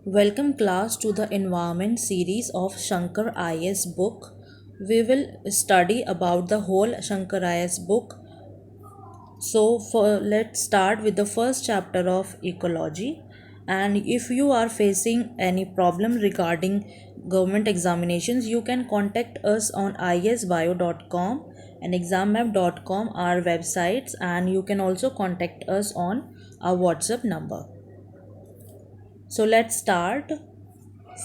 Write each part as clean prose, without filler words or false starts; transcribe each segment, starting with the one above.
Welcome class to the environment series of Shankar IS book. We will study about the whole Shankar IS book. Let's start with the first chapter of ecology. And if you are facing any problem regarding government examinations, you can contact us on isbio.com and exammap.com, our websites, and you can also contact us on our WhatsApp number. So let's start.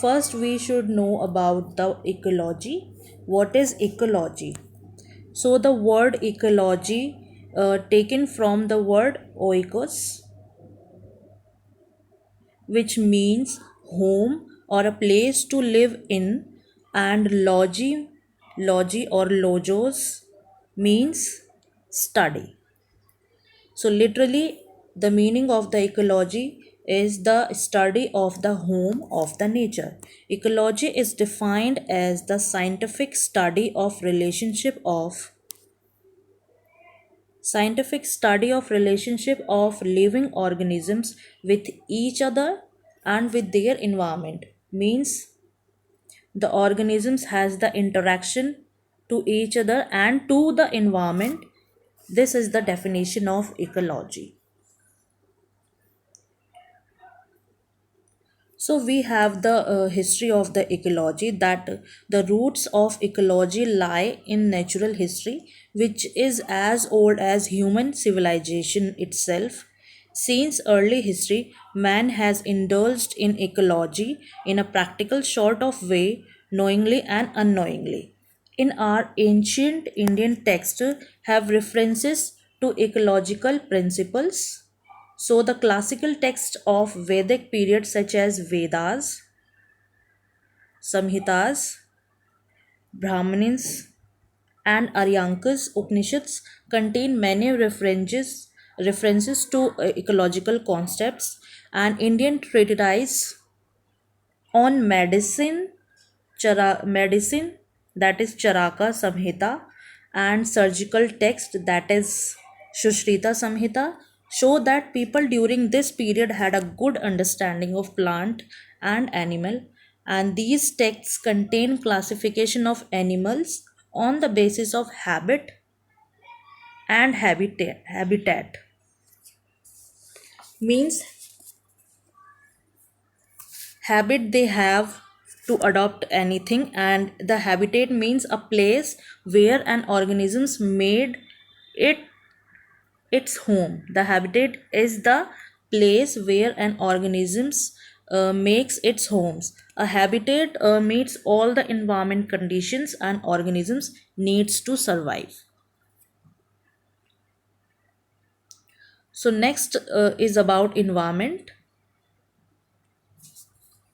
First, we should know about the ecology. What is ecology? So, the word ecology taken from the word oikos, which means home or a place to live in, and logi or logos means study. So, literally, the meaning of the ecology is the study of the home of the nature. Ecology is defined as the scientific study of relationship of living organisms with each other and with their environment. Means the organisms has the interaction to each other and to the environment. This is the definition of ecology. So we have the history of the ecology, that the roots of ecology lie in natural history, which is as old as human civilization itself. Since early history, man has indulged in ecology in a practical sort of way, knowingly and unknowingly. In our ancient Indian texts have references to ecological principles. So the classical texts of Vedic period such as Vedas, Samhitas, Brahmanas and Aryankas Upanishads contain many references to ecological concepts, and Indian treatise on medicine, that is Charaka Samhita, and surgical text, that is Shushrita Samhita, show that people during this period had a good understanding of plant and animal, and these texts contain classification of animals on the basis of habit and habitat. Means habit they have to adopt anything, and the habitat means a place where an organisms made it its home. The habitat is the place where an organisms makes its homes. A habitat meets all the environment conditions an organisms needs to survive. So next is about environment.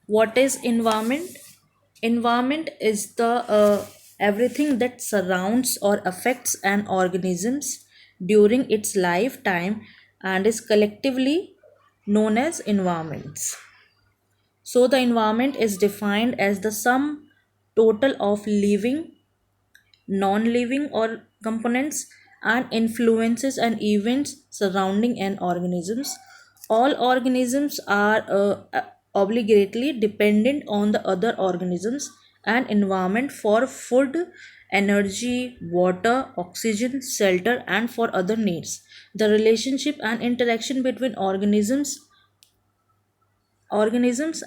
What is environment? Environment is the everything that surrounds or affects an organisms during its lifetime and is collectively known as environments. So the environment is defined as the sum total of living, non-living or components and influences and events surrounding an organisms. All organisms are obligately dependent on the other organisms and environment for food, energy, water, oxygen, shelter, and for other needs. The relationship and interaction between organisms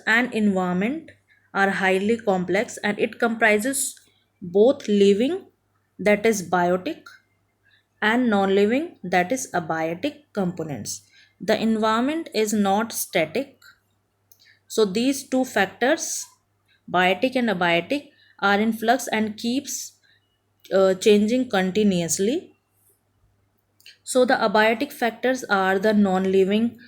and environment are highly complex, and it comprises both living, that is biotic, and non-living, that is abiotic components. The environment is not static, so these two factors, biotic and abiotic, are in flux and keeps changing continuously. So the abiotic factors are the non-living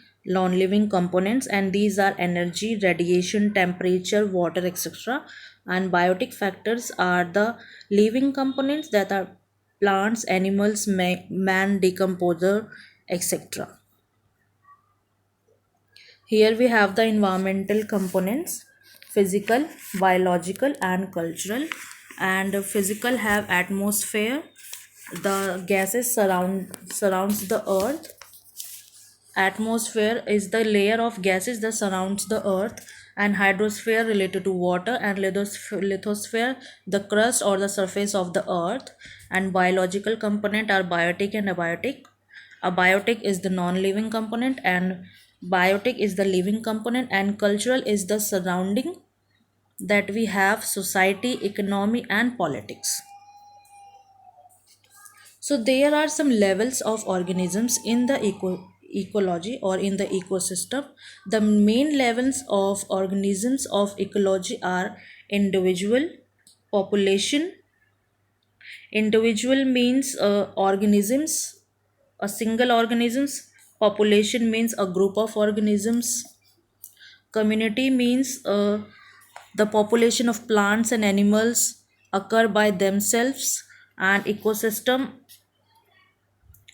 components, and these are energy, radiation, temperature, water, etc. And biotic factors are the living components, that are plants, animals, man, decomposer, etc. Here we have the environmental components: physical, biological, and cultural. And physical have atmosphere, the gases surrounds the earth, Atmosphere is the layer of gases that surrounds the earth, and hydrosphere related to water, and lithosphere the crust or the surface of the earth. And biological component are biotic and abiotic. Abiotic is the non-living component, and biotic is the living component, and cultural is the surrounding that we have society, economy, and politics. So there are some levels of organisms in the ecology or in the ecosystem. The main levels of organisms of ecology are individual, population. Individual means organisms, a single organisms. Population means a group of organisms. Community means the population of plants and animals occur by themselves, and ecosystem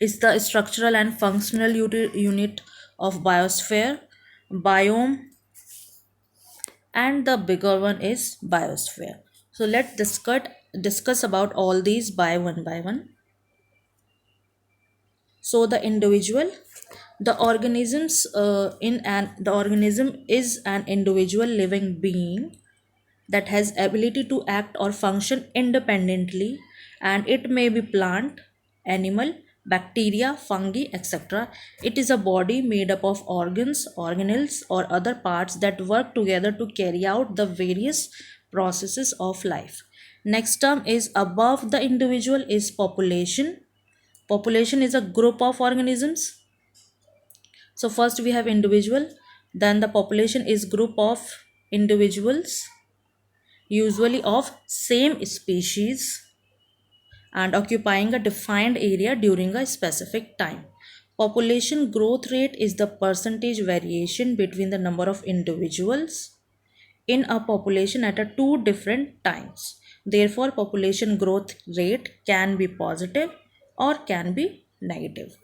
is the structural and functional unit of biosphere, biome, and the bigger one is biosphere. So let's discuss about all these by one. So the individual, the organism is an individual living being that has ability to act or function independently, and it may be plant, animal, bacteria, fungi, etc. It is a body made up of organs, organelles, or other parts that work together to carry out the various processes of life. Next term is above the individual is population. Population is a group of organisms. So first we have individual, then the population is group of individuals, usually of same species and occupying a defined area during a specific time. Population growth rate is the percentage variation between the number of individuals in a population at a two different times. Therefore, population growth rate can be positive or can be negative.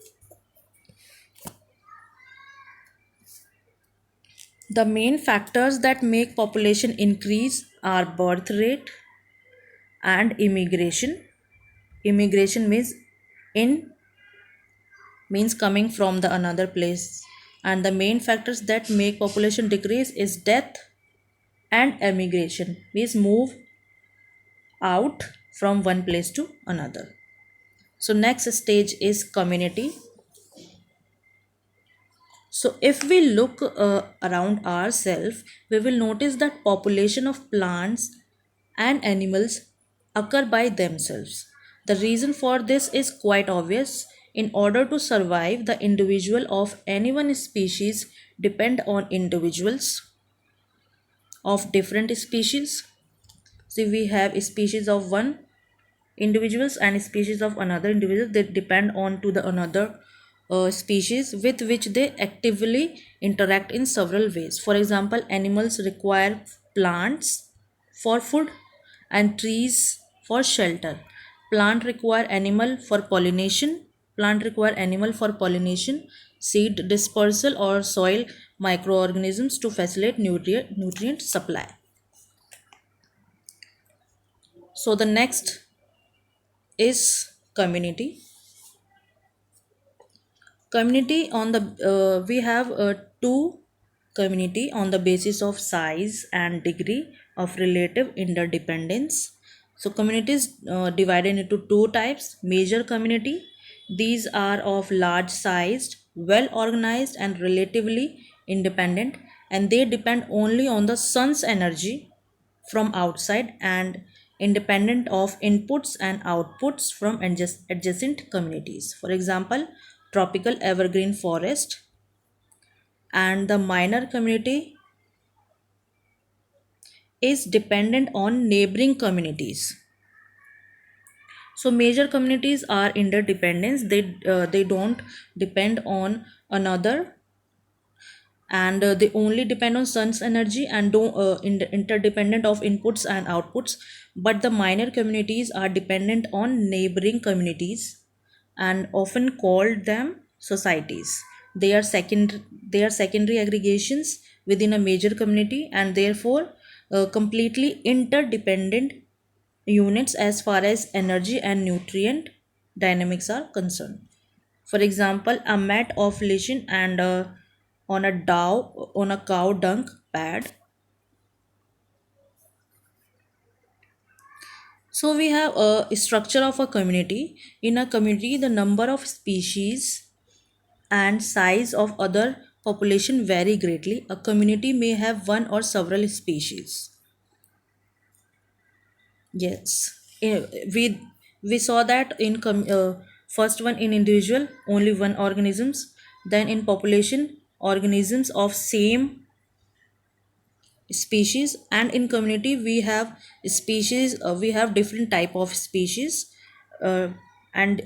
The main factors that make population increase are birth rate and immigration. Immigration in means coming from the another place, and the main factors that make population decrease is death and emigration, means move out from one place to another. So next stage is community. So if we look around ourselves, we will notice that population of plants and animals occur by themselves. The reason for this is quite obvious. In order to survive, the individual of any one species depend on individuals of different species. See, we have species of one individuals and species of another individual that depend on to the another species with which they actively interact in several ways. For example, animals require plants for food and trees for shelter. Plant require animal for pollination, seed dispersal, or soil microorganisms to facilitate nutrient supply. So the next is community. Community on the we have two community on the basis of size and degree of relative interdependence. So community is divided into two types. Major community, these are of large sized, well organized, and relatively independent, and they depend only on the sun's energy from outside and independent of inputs and outputs from adjacent communities. For example, tropical evergreen forest. And the minor community is dependent on neighboring communities. So major communities are interdependence. They don't depend on another, and they only depend on sun's energy and don't interdependent of inputs and outputs. But the minor communities are dependent on neighboring communities and often called them societies. They are secondary aggregations within a major community, and therefore completely interdependent units as far as energy and nutrient dynamics are concerned. For example, a mat of lichen and on a cow dung pad. So we have a structure of a community. In a community, the number of species and size of other population vary greatly. A community may have one or several species. Yes. We saw that in first one in individual only one organisms, then in population organisms of same species, and in community we have species, we have different type of species, uh, and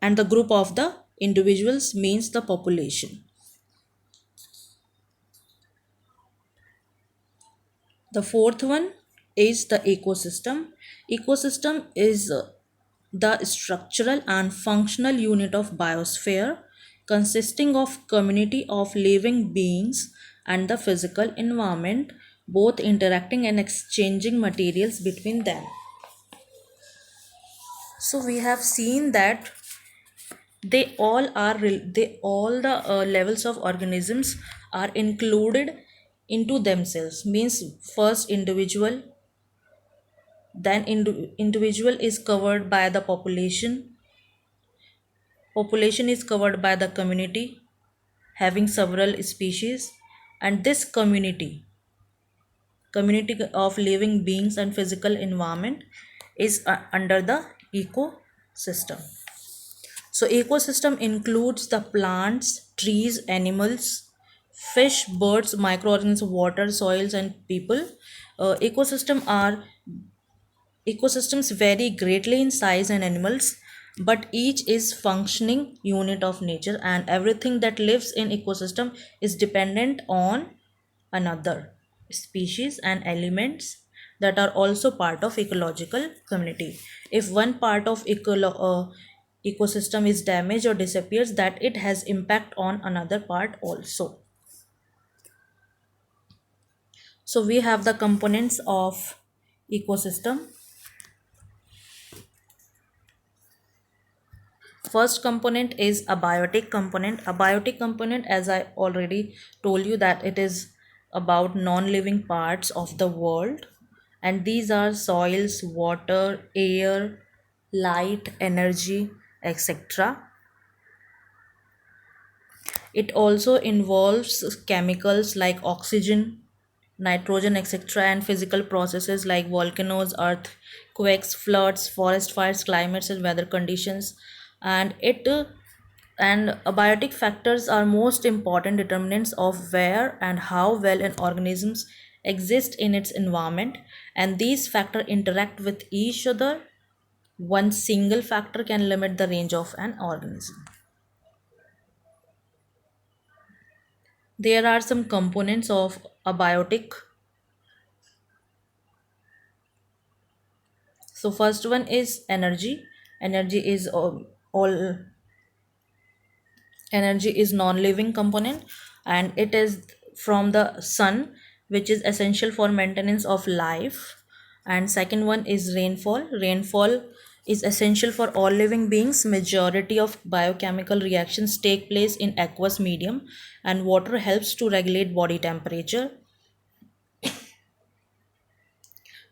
and the group of the individuals means the population. The fourth one is the ecosystem. Ecosystem is the structural and functional unit of biosphere consisting of community of living beings and the physical environment, both interacting and exchanging materials between them. So we have seen that they all the levels of organisms are included into themselves, means first individual, then individual is covered by the population is covered by the community having several species, and this community of living beings and physical environment is under the ecosystem. So ecosystem includes the plants, trees, animals, fish, birds, microorganisms, water, soils, and people. Ecosystem are Ecosystems vary greatly in size and animals, but each is functioning unit of nature, and everything that lives in ecosystem is dependent on another species and elements that are also part of ecological community. If one part of ecosystem is damaged or disappears, that it has impact on another part also. So we have the components of ecosystem. First component is a biotic component. A biotic component, as I already told you, that it is about non-living parts of the world, and these are soils, water, air, light, energy, etc. It also involves chemicals like oxygen, nitrogen, etc., and physical processes like volcanoes, earthquakes, floods, forest fires, climates, and weather conditions. And abiotic factors are most important determinants of where and how well an organism exists in its environment, and these factors interact with each other. One single factor can limit the range of an organism. There are some components of abiotic. So first one is energy. Energy is all Energy is non-living component, and it is from the sun, which is essential for maintenance of life. And second one is rainfall. Rainfall is essential for all living beings. Majority of biochemical reactions take place in aqueous medium, and water helps to regulate body temperature.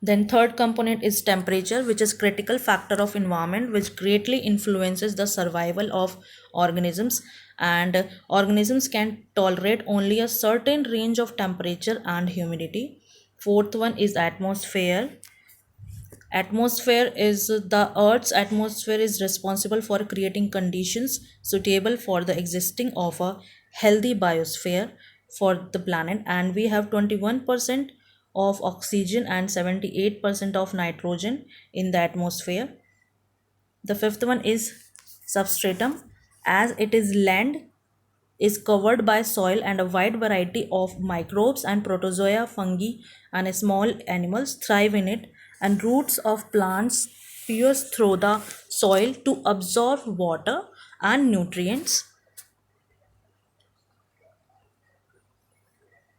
Then third component is temperature, which is critical factor of environment which greatly influences the survival of organisms, and organisms can tolerate only a certain range of temperature and humidity. Fourth one is atmosphere. Atmosphere is the earth's atmosphere is responsible for creating conditions suitable for the existing of a healthy biosphere for the planet, and we have 21% of oxygen and 78% of nitrogen in the atmosphere. The fifth one is substratum, as it is land is covered by soil, and a wide variety of microbes and protozoa, fungi, and small animals thrive in it, and roots of plants pierce through the soil to absorb water and nutrients.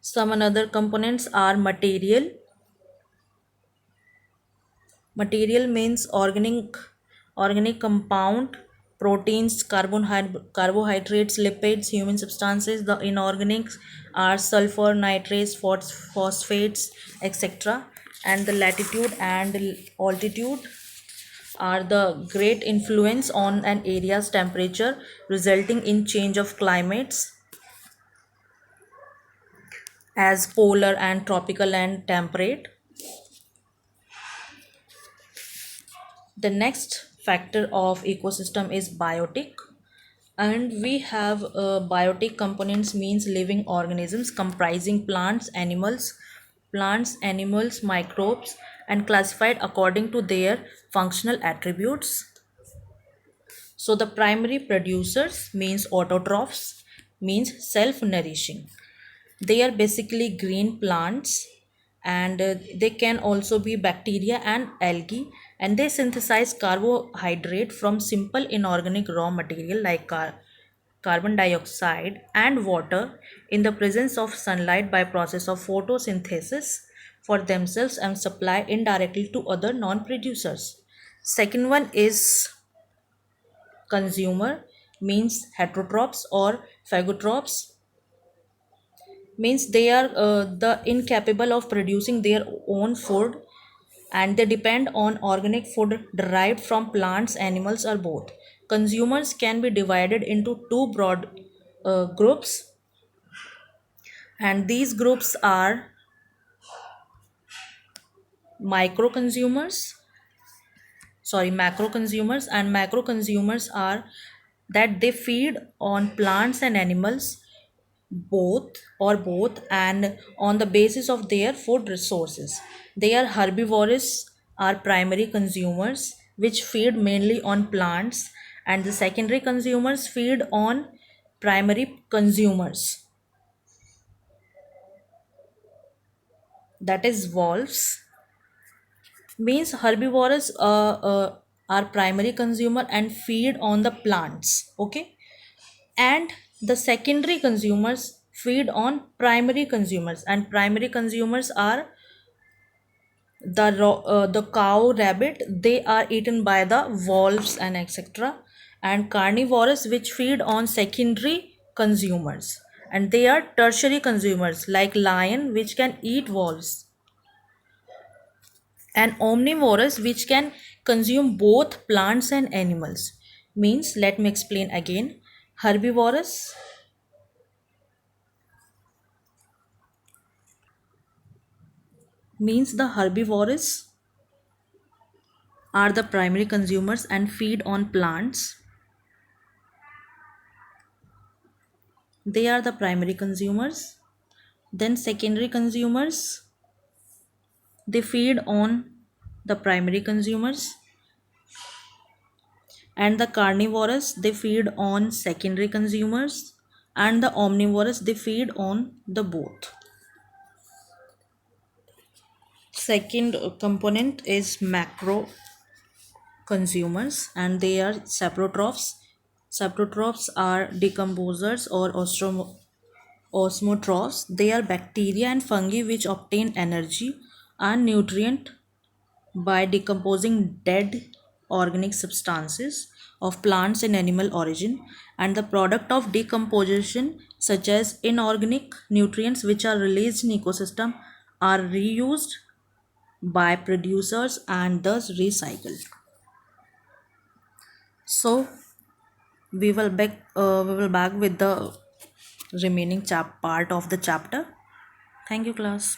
Some another components are material. Material means organic compound proteins, carbohydrates, lipids, human substances. The inorganics are sulfur, nitrates, phosphates, etc. And the latitude and altitude are the great influence on an area's temperature, resulting in change of climates as polar and tropical and temperate. The next factor of ecosystem is biotic, and we have biotic components means living organisms comprising plants, animals, microbes, and classified according to their functional attributes. So the primary producers means autotrophs, means self-nourishing. They are basically green plants, and they can also be bacteria and algae, and they synthesize carbohydrate from simple inorganic raw material like carbon dioxide and water in the presence of sunlight by process of photosynthesis for themselves and supply indirectly to other non-producers. Second one is consumer, means heterotrophs or phagotrophs, means they are the incapable of producing their own food, and they depend on organic food derived from plants, animals, or both. Consumers can be divided into two broad groups, and these groups are micro consumers, sorry, macro consumers. And macro consumers are that they feed on plants and animals, both and on the basis of their food resources. They are herbivorous, are primary consumers which feed mainly on plants, and the secondary consumers feed on primary consumers, that is wolves. Means herbivorous are primary consumer and feed on the plants, okay, and the secondary consumers feed on primary consumers, and primary consumers are the cow, rabbit, they are eaten by the wolves and etc. And carnivorous which feed on secondary consumers, and they are tertiary consumers like lion which can eat wolves, and omnivorous which can consume both plants and animals. Means, let me explain again. Herbivorous means the herbivorous are the primary consumers and feed on plants. They are the primary consumers. Then secondary consumers, they feed on the primary consumers, and the carnivorous they feed on secondary consumers, and the omnivorous they feed on the both. Second component is macro consumers, and they are saprotrophs. Saprotrophs are decomposers or osmotrophs. They are bacteria and fungi which obtain energy and nutrient by decomposing dead organic substances of plants and animal origin, and the product of decomposition such as inorganic nutrients which are released in ecosystem are reused by producers and thus recycled. So we will back with the remaining part of the chapter. Thank you, class.